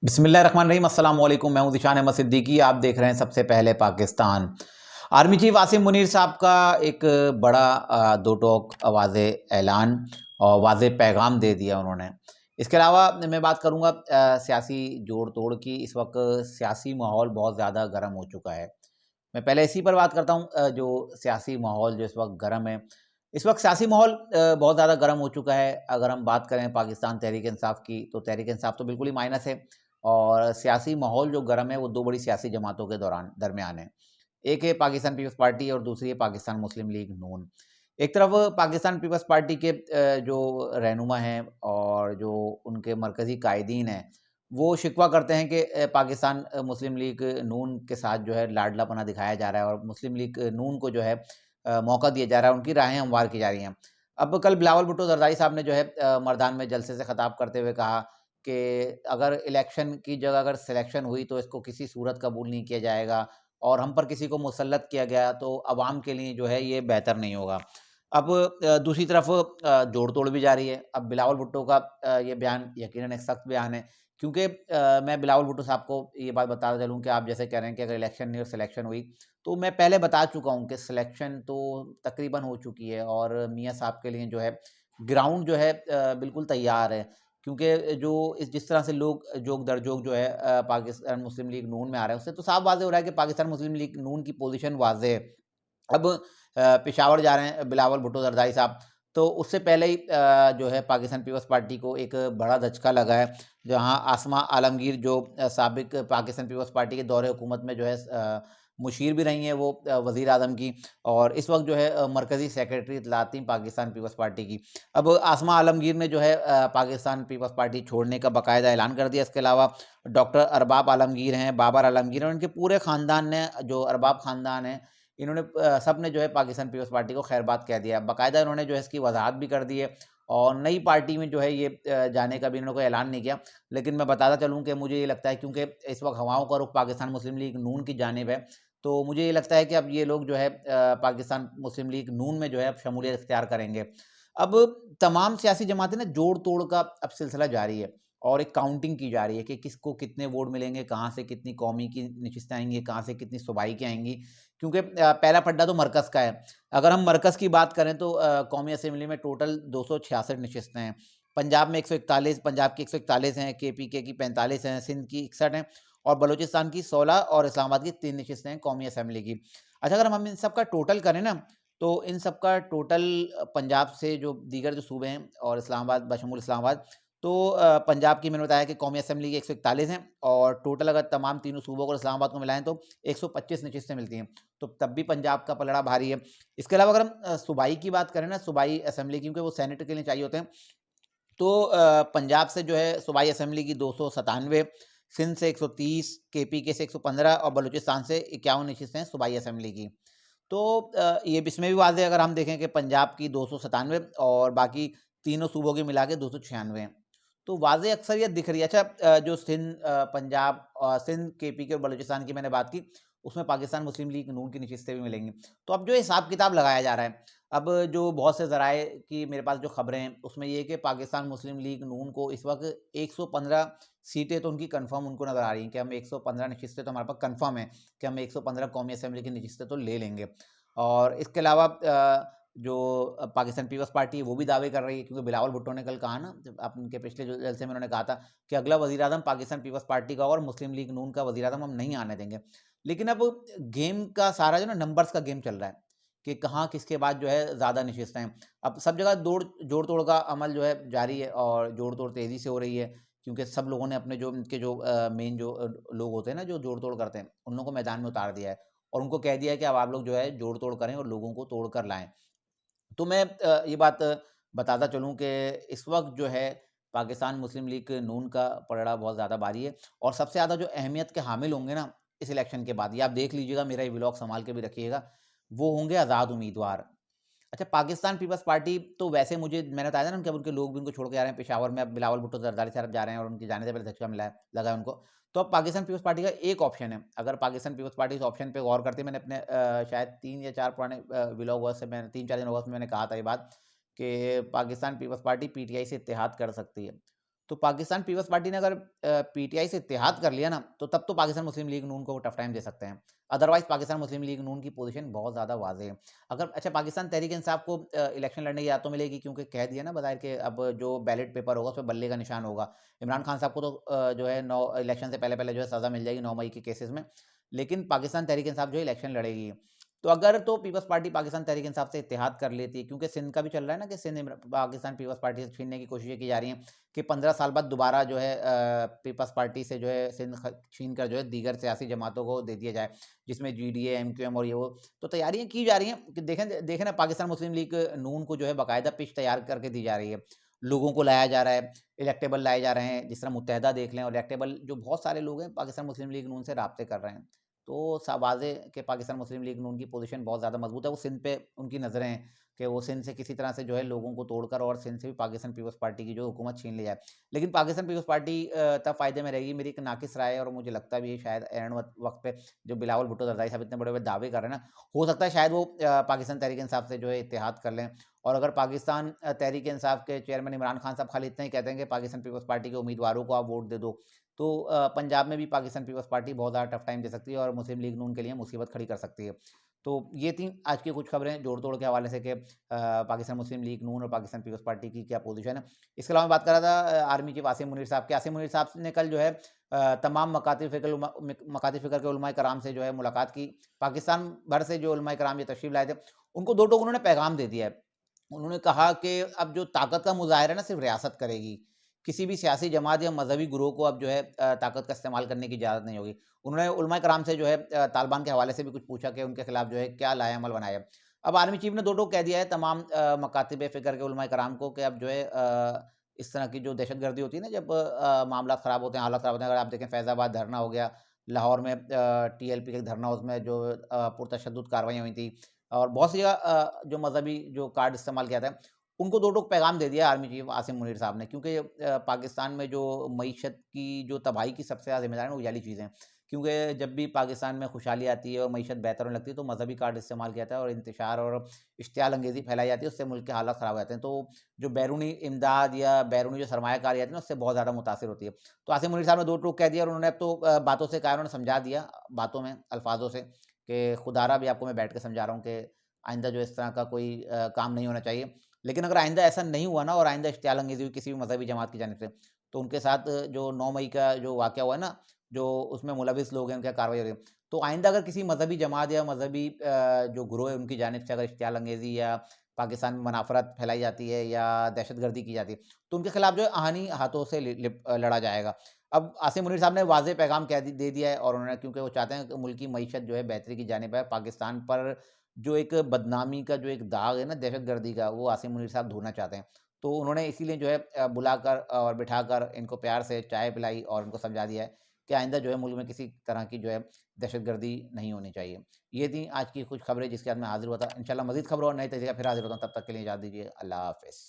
बिस्मिल्लाहिर्रहमानिर्रहीम अस्सलाम वालेकुम। मैं हूं ज़िशान अहमद सिद्दीकी। आप देख रहे हैं सबसे पहले पाकिस्तान। आर्मी चीफ आसिम मुनीर साहब का एक बड़ा दो टोक वाज़ेह ऐलान और वाज़ेह पैगाम दे दिया उन्होंने। इसके अलावा मैं बात करूंगा सियासी जोड़ तोड़ की। इस वक्त सियासी माहौल बहुत ज़्यादा गर्म हो चुका है। मैं पहले इसी पर बात करता हूं। जो सियासी माहौल जो इस वक्त गर्म है, इस वक्त सियासी माहौल बहुत ज़्यादा गर्म हो चुका है। अगर हम बात करें पाकिस्तान तहरीक इंसाफ की, तो तहरीक इंसाफ तो बिल्कुल ही माइनस है। और सियासी माहौल जो गर्म है वो दो बड़ी सियासी जमातों के दरमियान है। एक है पाकिस्तान पीपल्स पार्टी और दूसरी है पाकिस्तान मुस्लिम लीग नून। एक तरफ पाकिस्तान पीपल्स पार्टी के जो रहनुमा हैं और जो उनके मरकज़ी कायदीन हैं, वो शिकवा करते हैं कि पाकिस्तान मुस्लिम लीग नून के साथ जो है लाडलापना दिखाया जा रहा है और मुस्लिम लीग नून को जो है मौका दिया जा रहा है, उनकी राहें हमवार की जा रही हैं। अब कल बिलावल भुट्टो जरदारी साहब ने जो है मर्दान में जलसे से खिताब करते हुए कहा कि अगर इलेक्शन की जगह अगर सिलेक्शन हुई तो इसको किसी सूरत कबूल नहीं किया जाएगा और हम पर किसी को मुसल्लत किया गया तो अवाम के लिए जो है ये बेहतर नहीं होगा। अब दूसरी तरफ जोड़ तोड़ भी जारी है। अब बिलावल भुट्टो का ये बयान यकीनन एक सख्त बयान है, क्योंकि मैं बिलावल भुट्टो साहब को ये बात बताता चलूँ कि आप जैसे कह रहे हैं कि अगर इलेक्शन नहीं और सिलेक्शन हुई, तो मैं पहले बता चुका हूँ कि सिलेक्शन तो तकरीबन हो चुकी है और मियाँ साहब के लिए जो है ग्राउंड जो है बिल्कुल तैयार है। क्योंकि जो इस जिस तरह से लोग जोक दर जोक जो है पाकिस्तान मुस्लिम लीग नून में आ रहे हैं, उससे तो साफ वाज़ेह हो रहा है कि पाकिस्तान मुस्लिम लीग नून की पोज़ीशन वाज़ेह है। अब पेशावर जा रहे हैं बिलावल भुट्टो जरदारी साहब, तो उससे पहले ही जो है पाकिस्तान पीपल्स पार्टी को एक बड़ा धचका लगा है, जहाँ आसमा आलमगीर जो साबिक पाकिस्तान पीपल्स पार्टी के दौरे हुकूमत में जो है मुशीर भी रही हैं वो वज़ीर आज़म की, और इस वक्त जो है मरकज़ी सेक्रेटरी इत्तलात थी पाकिस्तान पीपल्स पार्टी की। अब आसमा आलमगीर ने जो है पाकिस्तान पीपल्स पार्टी छोड़ने का बाकायदा ऐलान कर दिया। इसके अलावा डॉक्टर अरबाब आलमगीर हैं, बाबर आलमगीर हैं, उनके पूरे ख़ानदान ने, जो अरबाब ख़ानदान है, इन्होंने सब ने जो है पाकिस्तान पीपल्स पार्टी को खैरबाद कह दिया। बाकायदा इन्होंने जो है इसकी वजाहत भी कर दी है और नई पार्टी में जो है ये जाने का भी इन्होंने कोई ऐलान नहीं किया। लेकिन मैं बताता चलूँ कि मुझे ये लगता है, क्योंकि इस वक्त हवाओं का रुख पाकिस्तान मुस्लिम लीग नून की जानिब है, तो मुझे ये लगता है कि अब ये लोग जो है पाकिस्तान मुस्लिम लीग नून में जो है अब शमूलियत इख्तियार करेंगे। अब तमाम सियासी जमातें ना जोड़ तोड़ का अब सिलसिला जारी है और एक काउंटिंग की जा रही है कि किसको कितने वोट मिलेंगे, कहाँ से कितनी कौमी की नशिस्तें आएंगी, कहाँ से कितनी सूबाई की आएंगी, क्योंकि पहला पड्डा तो मरकज़ का है। अगर हम मरकज़ की बात करें तो कौमी असम्बली में टोटल 266 नशिस्तें हैं। पंजाब में 141, पंजाब की 141 हैं, केपीके की 45 हैं, सिंध की 61 हैं और बलूचिस्तान की 16 और इस्लामाबाद की 3 नशिस्तें हैं कौमी असम्बली की। अच्छा, अगर हम इन सब का टोटल करें ना, तो इन सब का टोटल पंजाब से जो दीगर जो सूबे हैं और इस्लामाबाद बशमूल इस्लामाबाद, तो पंजाब की मैंने बताया कि कौमी असम्बली की 141 हैं और टोटल अगर तमाम तीनों सूबों को इस्लामाबाद को मिलाएं तो 125 नशिस्तें मिलती हैं। तो तब भी पंजाब का पलड़ा भारी है। इसके अलावा अगर हम सूबाई की बात करें ना, सूबाई असम्बली, क्योंकि वो सेनेट के लिए चाहिए होते हैं, तो पंजाब से जो है सूबाई असम्बली की 297, सिंध से 130, केपीके से 115 और बलूचिस्तान से 51 नशिस्तें हैं सूबाई असम्बली की। तो ये इसमें भी वाज़ेह अगर हम देखें कि पंजाब की 297 और बाकी तीनों सूबों की मिला के 296 हैं। तो वाज़ेह अक्सरियत दिख रही है। अच्छा, जो सिंध, पंजाब, सिंध, केपीके और बलूचिस्तान की मैंने बात की, उसमें पाकिस्तान मुस्लिम लीग नून की नशिस्तें भी मिलेंगी। तो अब जो हिसाब किताब लगाया जा रहा है, अब जो बहुत से ज़राए की मेरे पास जो खबरें हैं, उसमें ये है कि पाकिस्तान मुस्लिम लीग नून को इस वक्त 115 सीटें तो उनकी कन्फर्म उनको नज़र आ रही हैं कि हम 115 नशिस्तें तो हमारे पास कन्फर्म है कि हम 115 कौमी असम्बली की नशिस्तें तो ले लेंगे। और इसके अलावा जो पाकिस्तान पीपल्स पार्टी है वो भी दावे कर रही है, क्योंकि बिलावल भुट्टो ने कल कहा ना, जब उनके पिछले जो जलसे में उन्होंने कहा था कि अगला वज़ीर आज़म पाकिस्तान पीपल्स पार्टी का और मुस्लिम लीग नून का वज़ीर आज़म हम नहीं आने देंगे। लेकिन अब गेम का सारा जो ना नंबर्स का गेम चल रहा है कि कहाँ किसके बाद जो है ज़्यादा नशिस्तें हैं। अब सब जगह जोड़ तोड़ का अमल जो है जारी है और जोड़ तोड़ तेज़ी से हो रही है, क्योंकि सब लोगों ने अपने जो उनके जो मेन जो लोग होते हैं ना जो जोड़ तोड़ करते हैं, उन लोगों को मैदान में उतार दिया है और उनको कह दिया है कि अब आप लोग जो है जोड़ तोड़ करें और लोगों को तोड़ कर लाएं। तो मैं ये बात बताता चलूँ कि इस वक्त जो है पाकिस्तान मुस्लिम लीग नून का पलड़ा बहुत ज़्यादा भारी है और सबसे ज़्यादा जो अहमियत के हामिल होंगे ना इस इलेक्शन के बाद, ये आप देख लीजिएगा, मेरा ये व्लॉग संभाल के भी रखिएगा, वो होंगे आज़ाद उम्मीदवार। अच्छा, पाकिस्तान पीपल्स पार्टी तो वैसे मुझे मैंने बताया था ना कि अब उनके लोग भी उनको छोड़ के आ रहे हैं पेशावर में। अब बिलावल भुट्टो जरदारी साहब जा रहे हैं और उनके जाने से पहले धक्का मिला है लगा है उनको। तो अब पाकिस्तान पीपल्स पार्टी का एक ऑप्शन है। अगर पाकिस्तान पीपल्स पार्टी इस ऑप्शन पे गौर करती है, मैंने अपने शायद 3 या 4 पुराने व्लॉग हुआ से मैंने 3-4 दिन हुआ उसमें मैंने कहा था ये बात कि पाकिस्तान पीपल्स पार्टी पीटीआई से इत्तेहाद कर सकती है। तो पाकिस्तान पीपल्स पार्टी ने अगर पीटीआई से इत्तेहाद कर लिया ना, तो तब तो पाकिस्तान मुस्लिम लीग नून को वो टफ टाइम दे सकते हैं। अदरवाइज़ पाकिस्तान मुस्लिम लीग नून की पोज़ीशन बहुत ज़्यादा वाज़ेह है। अगर अच्छा पाकिस्तान तहरीक-ए-इंसाफ को इलेक्शन लड़ने की इजाज़त तो मिलेगी, क्योंकि कह दिया ना बज़ाहिर के अब जो बैलेट पेपर होगा, उसमें बल्ले का निशान होगा। इमरान खान साहब को तो जो है 9 इलेक्शन से पहले-पहले जो है सज़ा मिल जाएगी 9 मई के केसेज़ में। लेकिन पाकिस्तान तहरीक-ए-इंसाफ जो है इलेक्शन लड़ेगी। तो अगर तो पीपल्स पार्टी पाकिस्तान तहरीक-ए-इंसाफ से इत्तेहाद कर लेती है, क्योंकि सिंध का भी चल रहा है ना कि सिंध पाकिस्तान पीपल्स पार्टी से छीनने की कोशिशें की जा रही हैं कि 15 साल बाद दोबारा जो है पीपल्स पार्टी से जो है सिंध छीन कर जो है दीगर सियासी जमातों को दे दिया जाए, जिसमें जीडीए, एमक्यूएम और ये वो। तो तैयारियां की जा रही हैं कि देखें देखें ना, पाकिस्तान मुस्लिम लीग नून को जो है बाकायदा पिच तैयार करके दी जा रही है। लोगों को लाया जा रहा है, इलेक्टेबल लाए जा रहे हैं, जिस तरह मुत्तहदा देख लें, और इलेक्टेबल जो बहुत सारे लोग हैं पाकिस्तान मुस्लिम लीग नून से राब्ते कर रहे हैं। तो वाज़े कि पाकिस्तान मुस्लिम लीग नून की पोजीशन बहुत ज़्यादा मजबूत है। वो सिंध पे उनकी नज़रें हैं कि वो सिंध से किसी तरह से जो है लोगों को तोड़कर और सिंध से भी पाकिस्तान पीपल्स पार्टी की जो हुकूमत छीन ली जाए। लेकिन पाकिस्तान पीपल्स पार्टी तब फ़ायदे में रहेगी, मेरी एक नाक़िस राय है, और मुझे लगता भी है शायद ऐन वक़्त पे जो बिलावल भुट्टो ज़रदारी साहब इतने बड़े-बड़े दावे कर रहे हैं ना, हो सकता है शायद वो पाकिस्तान तहरीक-ए-इंसाफ से जो है इत्तेहाद कर लें। और अगर पाकिस्तान तहरीक-ए-इंसाफ के चेयरमैन इमरान खान साहब खाली इतना ही कहते हैं कि पाकिस्तान पीपल्स पार्टी के उम्मीदवारों को आप वोट दे दो, तो पंजाब में भी पाकिस्तान पीपल्स पार्टी बहुत ज़्यादा टफ टाइम दे सकती है और मुस्लिम लीग नून के लिए मुसीबत खड़ी कर सकती है। तो ये थी आज की कुछ खबरें जोड़-तोड़ के हवाले से कि पाकिस्तान मुस्लिम लीग नून और पाकिस्तान पीपल्स पार्टी की क्या पोज़ीशन है। इसके अलावा मैं बात कर रहा था आर्मी चीफ आसिम मुनीर साहब के। आसिम मुनीर साहब ने कल जो है तमाम मकाती फ़िक्र के उलमाए कराम से जो है मुलाकात की। पाकिस्तान भर से जो उलमाए कराम ये तशरीफ़ लाए थे, उनको 2 टोक उन्होंने पैगाम दे दिया है। उन्होंने कहा कि अब जो ताकत का मुज़ाहिरा है ना, सिर्फ़ रियासत करेगी। किसी भी सियासी जमात या मज़हबी गुरोह को अब जो है ताकत का इस्तेमाल करने की इजाज़त नहीं होगी। उन्होंने उलमाए कराम से जो है तालिबान के हवाले से भी कुछ पूछा कि उनके खिलाफ जो है क्या लाएअमल बनाया जाए। अब आर्मी चीफ ने दो टोक कह दिया है तमाम मकातिब फ़िक्र के उलमाए कराम को कि अब जो है इस तरह की जो दहशतगर्दी होती है ना, जब मामलात ख़राब होते हैं, हालात ख़राब होते हैं, अगर आप देखें फैज़ाबाद धरना हो गया, लाहौर में टीएलपी का एक धरना, उसमें जो पुरतशद्दुद कार्रवाइयाँ हुई थी, और बहुत सी जगह जो मज़हबी जो कार्ड इस्तेमाल किया था, उनको दो टोक पैगाम दे दिया आर्मी चीफ आसिम मुनीर साहब ने, क्योंकि पाकिस्तान में जो मईशत की जो तबाही की सबसे ज़्यादा ज़िम्मेदार है वो वाली चीज़ें हैं। क्योंकि जब भी पाकिस्तान में खुशहाली आती है और मईशत बेहतर होने लगती है, तो मज़हबी कार्ड इस्तेमाल किया जाता है और इंतशार और इश्तियाल अंगेज़ी फैलाई जाती है, उससे मुल्क के हालात ख़राब हो जाते हैं। तो जो बैरूनी इमदाद या बैरूनी जो सरमायाकारी आती है ना, उससे बहुत ज़्यादा मुतासिर होती है। तो आसिम मुनीर साहब ने दो टोक कह दिया, और उन्होंने अब तो बातों से कहा, उन्होंने समझा दिया बातों में, अल्फाजों से, कि खुदारा भी आपको मैं बैठ के समझा रहा हूँ कि आइंदा जो इस तरह का कोई काम नहीं होना चाहिए। लेकिन अगर आइंदा ऐसा नहीं हुआ ना, और आइंदा इश्तियाल अंगेज़ी हुई किसी भी मज़हबी जमात की जानिब से, तो उनके साथ जो 9 मई का जो वाक़या हुआ है ना, जो उसमें मुलविस लोग हैं, उनके कार्रवाई हो रही है। तो आइंदा अगर किसी मज़हबी जमात या मज़हबी जो गिरोह है उनकी जानिब से अगर इश्तियाल अंगेज़ी या पाकिस्तान में मनाफ़रत फैलाई जाती है या दहशतगर्दी की जाती है, तो उनके खिलाफ जो है आहानी हाथों से लड़ा जाएगा। अब आसिम मुनीर साहब ने वाज़ेह पैगाम दे दिया है, और उन्होंने, क्योंकि वो चाहते हैं कि मुल्क की मईशत जो है बेहतरी की जानिब है, पाकिस्तान पर जो एक बदनामी का जो एक दाग है ना दहशतगर्दी का, वो आसिम मुनीर साहब धोना चाहते हैं। तो उन्होंने इसीलिए जो है बुलाकर और बिठाकर इनको प्यार से चाय पिलाई और उनको समझा दिया है कि आइंदा जो है मुल्क में किसी तरह की जो है दहशतगर्दी नहीं होनी चाहिए। ये थी आज की कुछ खबरें जिसके साथ मैं हाज़िर हुआ था। इंशाल्लाह मज़ीद खबरों और नए तरीके फिर हाज़िर होता हूँ, तब तक के लिए इजाज़त दीजिए। अल्लाह हाफ़िज़।